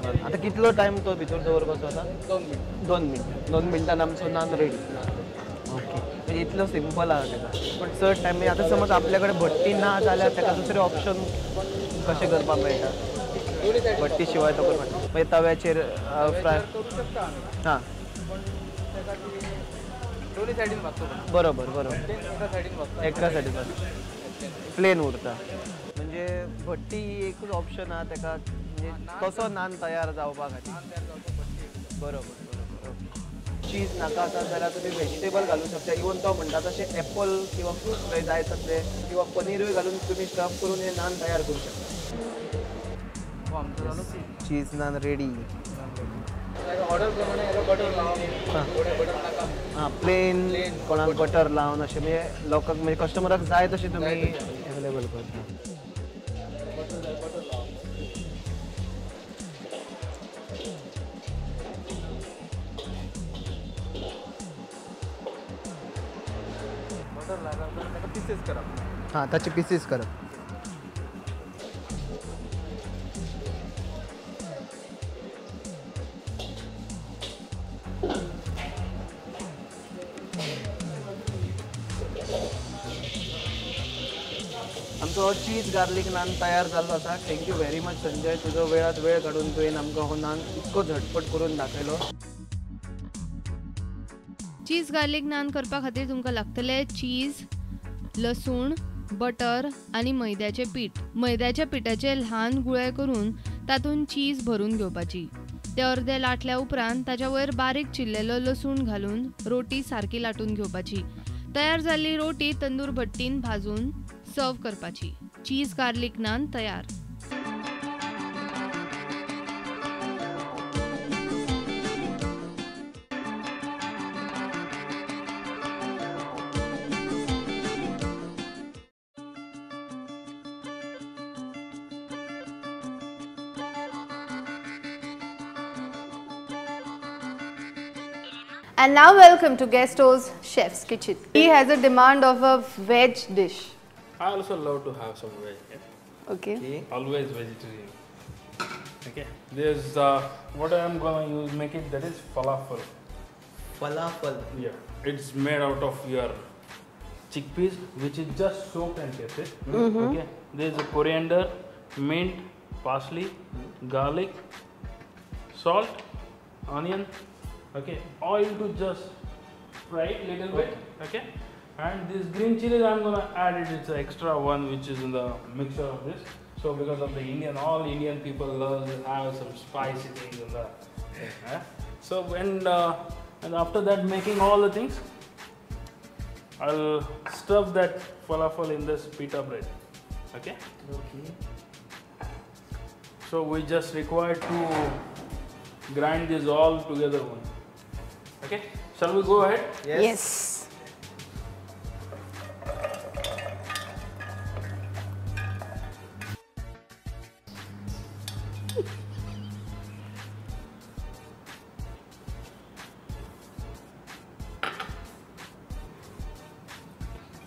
आता कितलो टाइम तो भितर दवरपाचो आता 2 मिनटान आमचो नान रेडी ओके म्हणजे इतलो सिंपल आहा तेका पण चड टायम आता समज आपल्याकडे भट्टी ना जाल्यार तेका दुसरे ऑप्शन कशें करपाक मेळटा भट्टी शिवाय तो करपाक म्हणजे तव्याचेर फ्राय हां दोन्ही सायडीन भाजतो बरोबर बरोबर एका सायडीन प्लेन उरता म्हणजे भट्टी ही एकूच ऑप्शन आहा तेका म्हणजे तसो नान तयार जावपा खातीर बरोबर बरोबर चीज नाका आसत जाल्यार तुमी व्हेजिटेबल घालूंक शकता इवन तो म्हणटा तशें एप्पल किंवा फ्रूट्स खंय जाय तसले किंवा पनीरूय घालून तुमी स्टफ करून हे नान तयार करूं शकता आमचं झालं चीज नान रेडी ऑर्डर प्रमाणे बटर लावून हां प्लेन कोणाक बटर लावन अशें म्हणजे लोकांक म्हणजे कस्टमराक जाय तशें तुमी अवेलेबल करता बटर लागला पीसेस करा हां ताचे पीसीस करप आमचो चीज गार्लीक नान तयार जाल्लो आसा थँक्यू व्हेरी मच संजय तुजो वेळात वेळ काडून तुवें आमकां हो नान इतको झटपट करून दाखयलो चीज गार्लीक नान करपा खातीर तुमकां लागतले चीज लसूण बटर आनी मैद्याचें पीठ मैद्याच्या पिठाचे ल्हान गुळे करून तातूंत चीज भरून घेवपाची ते अर्दे लाटल्या उपरांत ताच्या वयर बारीक चिरलेलो लसूण घालून रोटी सारकी लाटून घेवपाची तयार जाल्ली रोटी तंदूर भट्टीन भाजून सर्व करपाची चीज गार्लीक नान तयार And now welcome to Guesto's Chef's Kitchen. He has a demand of a veg dish. I also love to have some veg. Yeah? Okay. Always vegetarian. Okay. There's what I am gonna use. Make it that is falafel. falafel Yeah. It's made out of your chickpeas, which is just soaked and kept. Okay. There's a coriander, mint, parsley, garlic, salt, onion. Okay, oil to just fry it little bit. Okay, and this green chilies I'm gonna add it. It's an extra one which is in the mixture of this. So because of the Indian, all Indian people love to have some spicy things in the. So and after that making all the things, I'll stuff that falafel in this pita bread. Okay. So we just require to grind this all together one. Okay, shall we go ahead? Yes.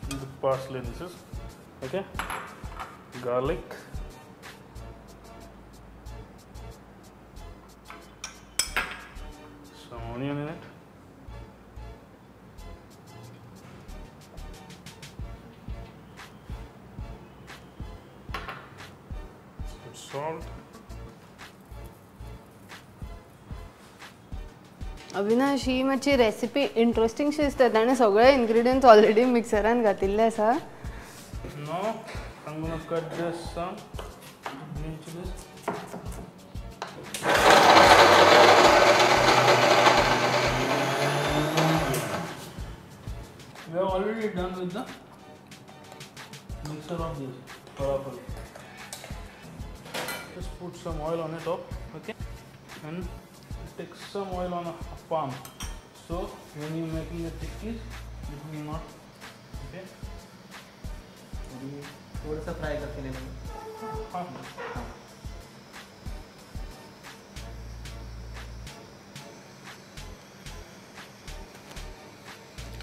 The parsley this is okay, garlic, some onion in it, some salt, Avinash ही मातशी recipe interesting she दिसता ताणें सगळे ingredients already मिक्सरान घातिल्ले आसा now I'm gonna cut this some green chilies. We have already done with the mixture of this falafel. Just put some oil on the top, okay, and take some oil on a palm. So when you're making the chickpeas, it will not, okay. थोडंसं fry करते नाही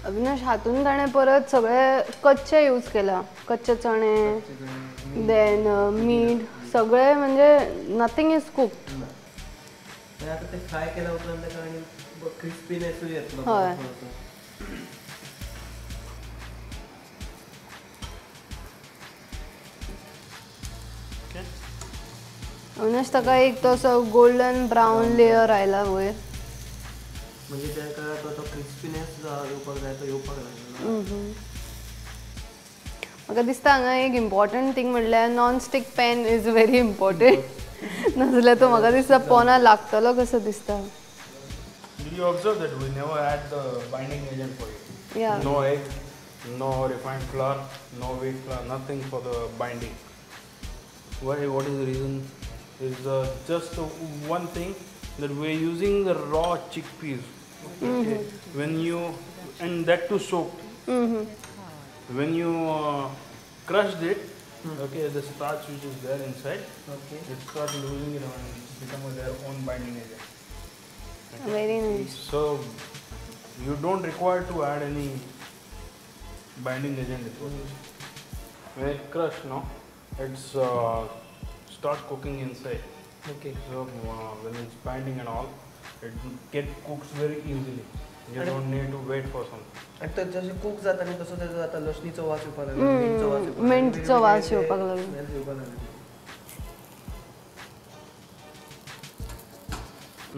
अविनाश हातून ताणें परत सगळे कच्चे use केला कच्चे चणे देन मीठ सगळे म्हणजे नथिंग इज कुक्ड आता ते फ्राय केल्या उपरांत ताका आनी क्रिस्पीनेसूय येतलो हय. अविनाश ताका एक तो असो गोल्डन ब्रावन लेयर आयला वयर. म्हणजे ताका तो क्रिस्पीनेस येवपाक जाय तो येवपाक लागला. म्हाका दिसता हांगा एक इम्पॉर्टंट थिंग म्हणल्यार non stick pan is very important. नाजाल्यार तो म्हाका दिसता पोना लागतलो कसो दिसता. Did you observe that we never add the binding agent for it? Yeah. No egg, no refined flour, no wheat flour, nothing for the binding. Why? What is the reason? Is just one thing that we're using the raw chickpeas. Okay. When you and that too soaked. When you crushed it, okay, the starch which is there inside, Okay. it starts losing it and become their own binding agent. Very nice. So you don't require to add any binding agent into it. When it crushed, no, it's start cooking inside. Okay. So when it's binding and all, it cooks very easily. You don't need to wait for something. आणि तो जसं कूक जाता न्ही तसो तेजो आता लसणीचो वास येवपाक लागलो, मिंटचो वास येवपाक लागलो, मिंटचो वास येवपाक लागलो. स्मेल येवपाक लागलो.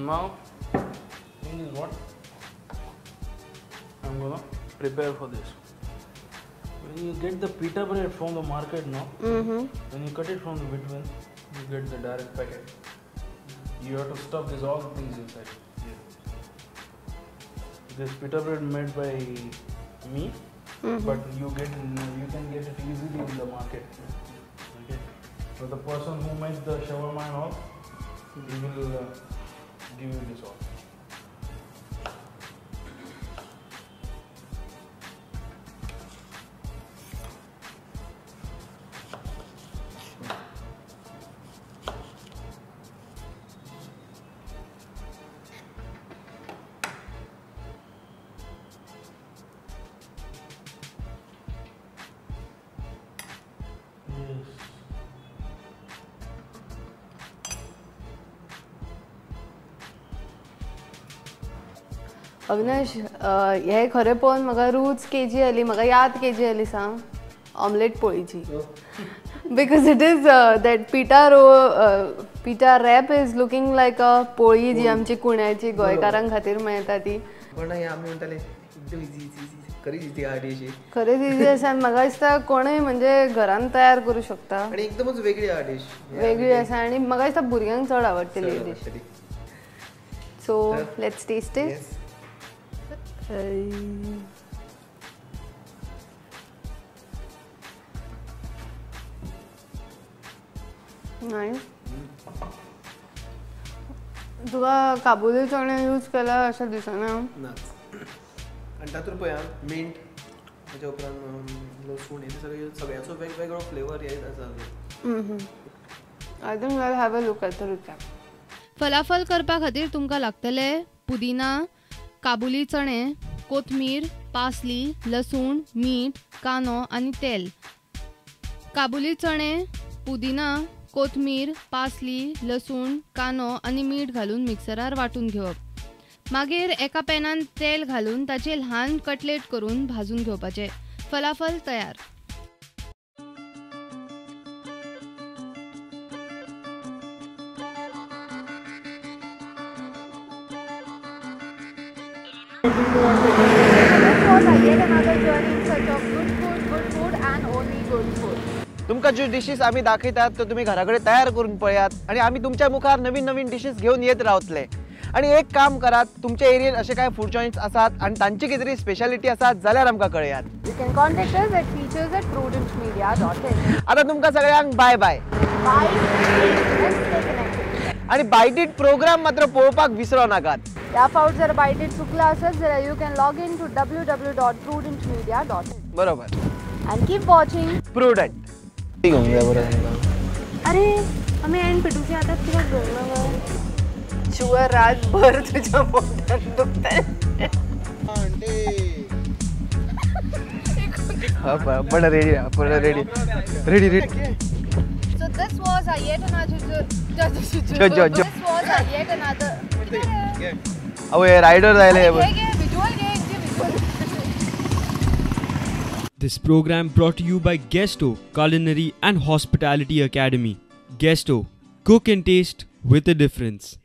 Now, thing is what I'm gonna prepare for this. When you get the pita bread from the market now, when you cut it from the between, you get the direct packet. You have to stuff this all things inside. This pita bread made by me, but you can get it easily in the market. Okay. So the person who makes the shawarma and all, he will give you this all. Yes. Avinash हे खरें पळोवन म्हाका रूच KG आयली, म्हाका याद केजी आयली सांग ऑमलेट पोळीची. Because it is that pita wrap is looking like a poli जी आमची कुण्याची गोंयकारां खातीर मेळटा ती. पण आमी म्हणटाले एकदम इजी खरीच इजी आहा डिश ही. खरेंच इजी आसा आनी म्हाका दिसता कोणूय म्हणजे घरान तयार करूं शकता. आणि एकदमच वेगळी आहा डिश. वेगळी आसा आनी म्हाका दिसता भुरग्यांक चड आवडटली ही dish. So let's taste it. Yes. Nice. तुका काबुली चणे यूज केला अशें दिसना. नाच. आणि तातूंत पळय मिंट ताच्या उपरांत लसूण हे सगळ्याचो वेगवेगळो फ्लेवर येत आसा. I think I have a look at the recap. Falafel करपा खातीर तुमकां लागतले पुदिना, काबुली चणे, कोथमीर, पासली, लसूण, मीठ, कांदो आनी तेल. काबुली चणे, पुदिना, कोथमीर, पासली, लसूण, कांदो आनी मीठ घालून मिक्सरार वांटून घेवप. मागीर एका पॅनान तेल घालून ताचे ल्हान कटलेट करून भाजून घेवपाचे. फलाफल तयार. तुमकां ज्यो डिशीज आमी दाखयतात त्यो तुमी घरा कडेन तयार करून पळयात आणि आमी तुमच्या मुखार नवीन नवीन डिशीज घेऊन येत रावतले. आणि एक काम करात, तुमच्या एरियेत असे काय फूड जॉइंट्स आसात आणि तांची कितें स्पेशालिटी आसात जाल्यार आमकां कळयात. You can contact us at features@prudentmedia.in. आता तुमकां सगळ्यांक bye bye. Bye. Let's stay connected. आणि बायट इट प्रोग्राम मात्र पळोवपाक विसरो नाकात. ह्या फावट जर बायट इट चुकला असेल जाल्यार you can log in to www.prudentmedia.in. बरोबर. And keep watching. प्रुडंट. अरे आम्ही एंड पिटूची आता तुला गळलं शुअर रातभर तुझ्या पोटात दुखतंय. पण ready ready ready ready. So this was yet another अहो हे रायडर जायला हे बघ. This program brought to you by Guesto Culinary and Hospitality Academy. Guesto, cook and taste with a difference.